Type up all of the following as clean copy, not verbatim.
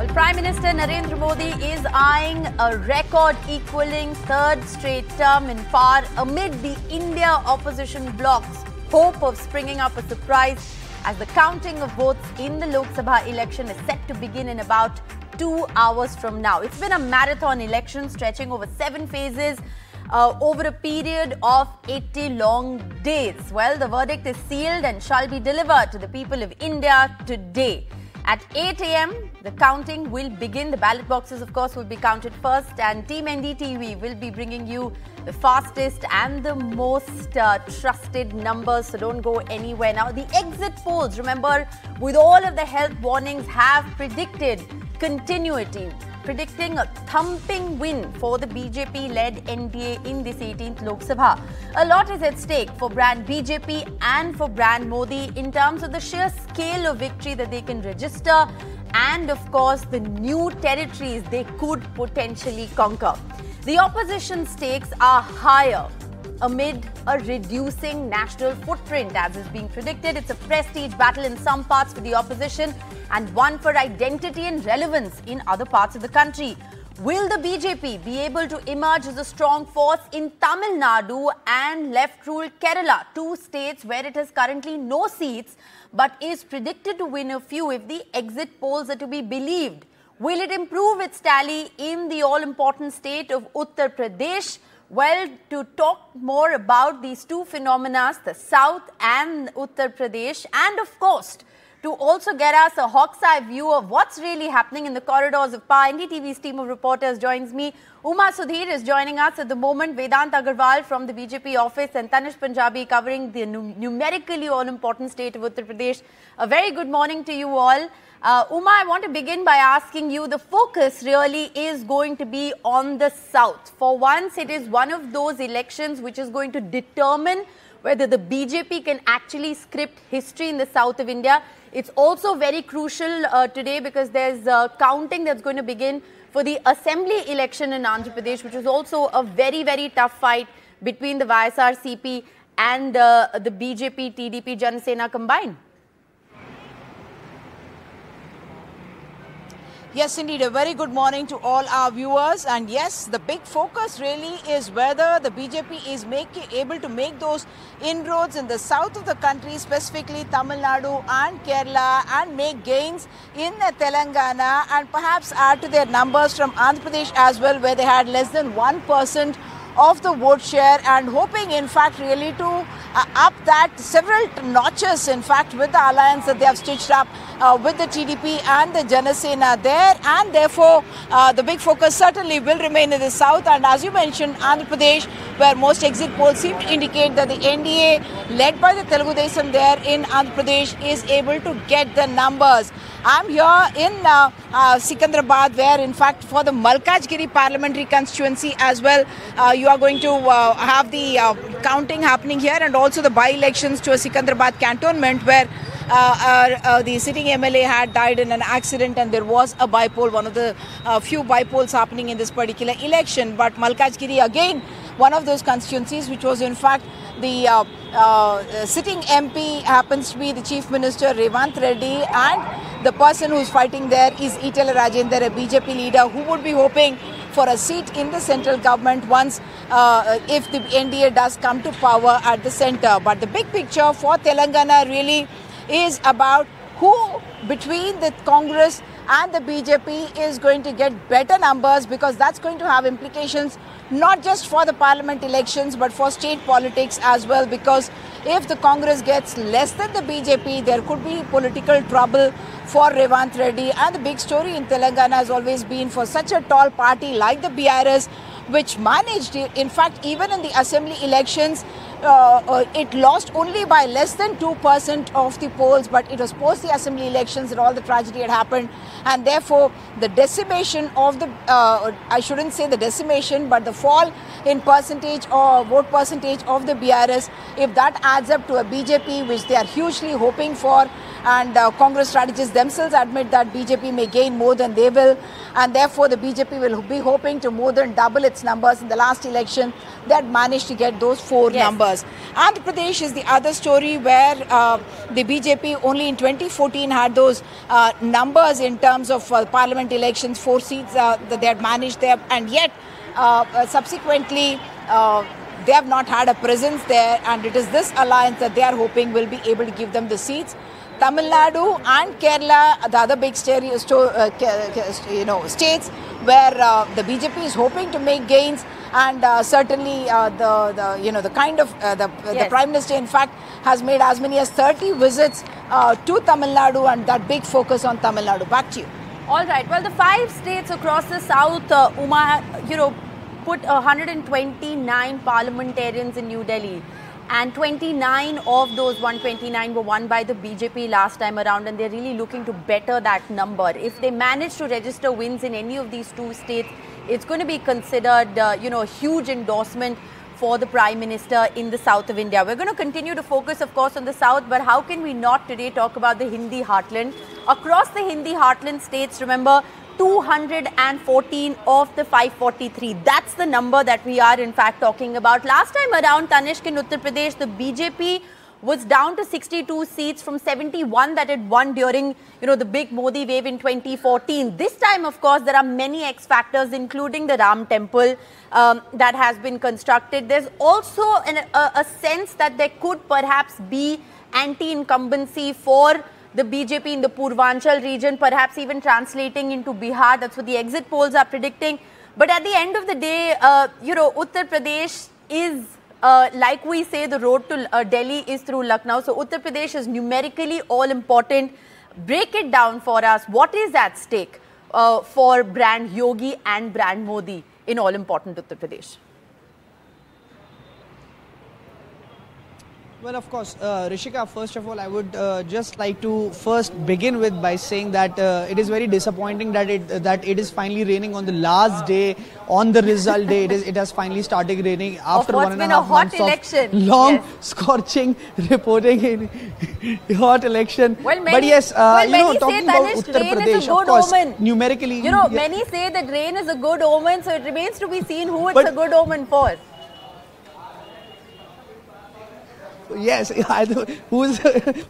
Well, Prime Minister Narendra Modi is eyeing a record-equaling third straight term in power amid the India opposition bloc's hope of springing up a surprise as the counting of votes in the Lok Sabha election is set to begin in about 2 hours from now. It's been a marathon election stretching over 7 phases over a period of 80 long days. Well, the verdict is sealed and shall be delivered to the people of India today. At 8 a.m., the counting will begin. The ballot boxes, of course, will be counted first, and Team NDTV will be bringing you the fastest and the most trusted numbers, so don't go anywhere. Now, the exit polls, remember, with all of the health warnings, have predicted continuity, predicting a thumping win for the BJP-led NDA in this 18th Lok Sabha. A lot is at stake for brand BJP and for brand Modi in terms of the sheer scale of victory that they can register and, of course, the new territories they could potentially conquer. The opposition stakes are higher amid a reducing national footprint, as is being predicted. It's a prestige battle in some parts for the opposition and one for identity and relevance in other parts of the country. Will the BJP be able to emerge as a strong force in Tamil Nadu and left-ruled Kerala, 2 states where it has currently no seats but is predicted to win a few if the exit polls are to be believed? Will it improve its tally in the all-important state of Uttar Pradesh? Well, to talk more about these two phenomena, the South and Uttar Pradesh, and of course, to also get us a hawk's eye view of what's really happening in the corridors of power, NDTV's team of reporters joins me. Uma Sudhir is joining us at the moment, Vedant Agarwal from the BJP office, and Tanish Punjabi covering the numerically all-important state of Uttar Pradesh. A very good morning to you all. Uma, I want to begin by asking you, the focus really is going to be on the South. For once, it is one of those elections which is going to determine whether the BJP can actually script history in the south of India. It's also very crucial today because there's counting that's going to begin for the assembly election in Andhra Pradesh, which is also a very, very tough fight between the YSRCP and the BJP, TDP, Janasena combined. Yes, indeed. A very good morning to all our viewers. And yes, the big focus really is whether the BJP is able to make those inroads in the south of the country, specifically Tamil Nadu and Kerala, and make gains in Telangana and perhaps add to their numbers from Andhra Pradesh as well, where they had less than 1% of the vote share, and hoping in fact really to up that several notches in fact with the alliance that they have stitched up with the TDP and the Janasena there, and therefore the big focus certainly will remain in the south. And as you mentioned, Andhra Pradesh, where most exit polls seem to indicate that the NDA led by the Telugu Desam there in Andhra Pradesh is able to get the numbers. I'm here in Secunderabad, where in fact for the Malkajgiri parliamentary constituency as well, you are going to have the counting happening here, and also the by-elections to a Secunderabad cantonment where the sitting MLA had died in an accident and there was a by-poll, one of the few by-polls happening in this particular election. But Malkajgiri, again, one of those constituencies which was in fact the sitting MP happens to be the Chief Minister Revanth Reddy, and the person who's fighting there is Itala Rajender, a BJP leader who would be hoping for a seat in the central government once if the NDA does come to power at the center. But the big picture for Telangana really is about who between the Congress and the BJP is going to get better numbers, because that's going to have implications not just for the parliament elections but for state politics as well, because if the Congress gets less than the BJP, there could be political trouble for Revanth Reddy. And the big story in Telangana has always been for such a tall party like the BRS, which managed, in fact, even in the assembly elections, it lost only by less than 2% of the polls, but it was post the assembly elections that all the tragedy had happened, and therefore the decimation of the, I shouldn't say the decimation, but the fall in percentage or vote percentage of the BRS, if that adds up to a BJP, which they are hugely hoping for, and Congress strategists themselves admit that BJP may gain more than they will, and therefore the BJP will be hoping to more than double its numbers. In the last election, they had managed to get those 4 numbers. Andhra Pradesh is the other story, where the BJP only in 2014 had those numbers in terms of parliament elections, 4 seats that they had managed there, and yet subsequently they have not had a presence there, and it is this alliance that they are hoping will be able to give them the seats. Tamil Nadu and Kerala, the other big states where the BJP is hoping to make gains, and certainly the Prime Minister in fact has made as many as 30 visits to Tamil Nadu, and that big focus on Tamil Nadu. Back to you. All right. Well, the 5 states across the south, Uma, put 129 parliamentarians in New Delhi, and 29 of those 129 were won by the BJP last time around, and they're really looking to better that number. If they manage to register wins in any of these 2 states, it's going to be considered, a huge endorsement for the Prime Minister in the south of India. We're going to continue to focus, of course, on the south, but how can we not today talk about the Hindi heartland? Across the Hindi heartland states, remember, 214 of the 543. That's the number that we are in fact talking about. Last time around, Tanishq, in Uttar Pradesh, the BJP was down to 62 seats from 71 that it won during, the big Modi wave in 2014. This time, of course, there are many X factors, including the Ram temple that has been constructed. There's also a sense that there could perhaps be anti-incumbency for the BJP in the Purvanchal region, perhaps even translating into Bihar. That's what the exit polls are predicting. But at the end of the day, Uttar Pradesh is, like we say, the road to Delhi is through Lucknow. So Uttar Pradesh is numerically all important. Break it down for us. What is at stake for brand Yogi and brand Modi in all important Uttar Pradesh? Well, of course, Rishika, first of all, I would just like to first begin with by saying that it is very disappointing that it is finally raining on the last day, on the result day. It has finally started raining after 1.5 months of long, scorching reporting in hot election. Well, but yes, talking about Uttar Pradesh, of course, numerically, many say that rain is a good omen, so it remains to be seen who it's a good omen for. Yes, who's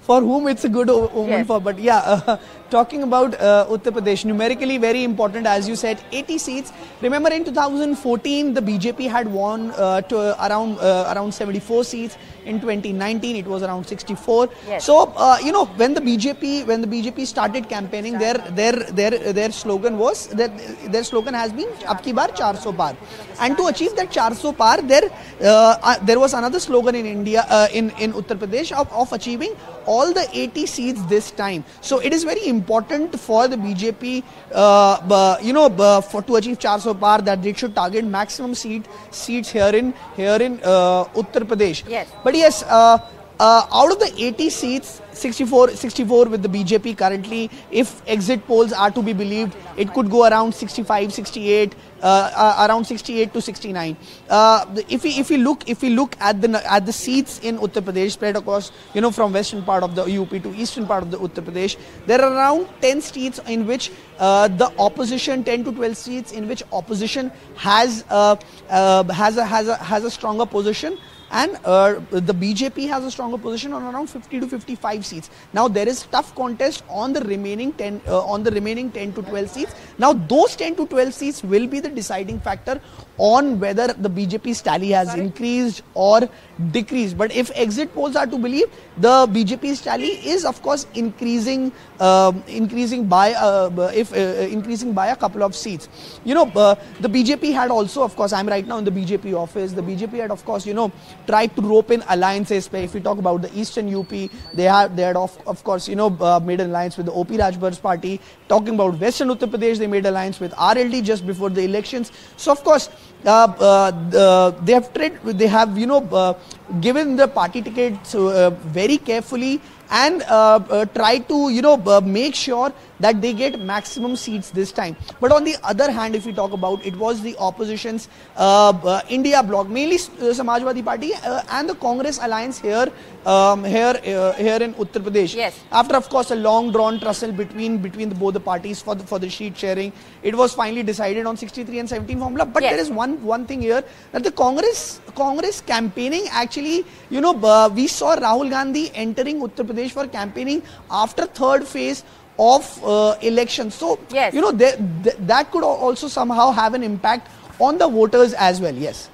for whom it's a good omen for. But yeah, talking about Uttar Pradesh, numerically very important, as you said, 80 seats. Remember, in 2014, the BJP had won to around 74 seats. In 2019, it was around 64. Yes. So when the BJP started campaigning, their slogan was that their slogan has been "Ab ki baar 400 par," and to achieve that 400 par, there was another slogan in India in Uttar Pradesh of achieving all the 80 seats this time. So it is very important for the BJP, to achieve 400 par, that they should target maximum seats here in Uttar Pradesh. Yes. But yes, out of the 80 seats, 64 with the BJP currently. If exit polls are to be believed, it could go around 65, 68, around 68 to 69. If we look at the seats in Uttar Pradesh spread across, from western part of the UP to eastern part of the Uttar Pradesh, there are around 10 seats in which the opposition, 10 to 12 seats in which opposition has a stronger position. And the BJP has a stronger position on around 50 to 55 seats. Now there is tough contest on the remaining 10 to 12 seats. Now those 10 to 12 seats will be the deciding factor on whether the BJP's tally has increased or decreased. But if exit polls are to believe, the BJP's tally is of course increasing by a couple of seats. The BJP had also, of course, I'm right now in the BJP office. The BJP had, of course, tried to rope in alliances. If we talk about the eastern UP, they had of course made an alliance with the OP Rajbar's party. Talking about western Uttar Pradesh, they made alliance with RLD just before the elections. So of course they have given the party tickets very carefully and try to make sure that they get maximum seats this time. But on the other hand, if we talk about, it was the opposition's India bloc, mainly Samajwadi Party and the Congress alliance here in Uttar Pradesh. Yes. After, of course, a long drawn tussle between both the parties for the seat sharing, it was finally decided on 63 and 17 formula. But there is one thing here, that the Congress campaigning actually, you know, we saw Rahul Gandhi entering Uttar Pradesh for campaigning after third phase of election. So, you know, that could also somehow have an impact on the voters as well. Yes.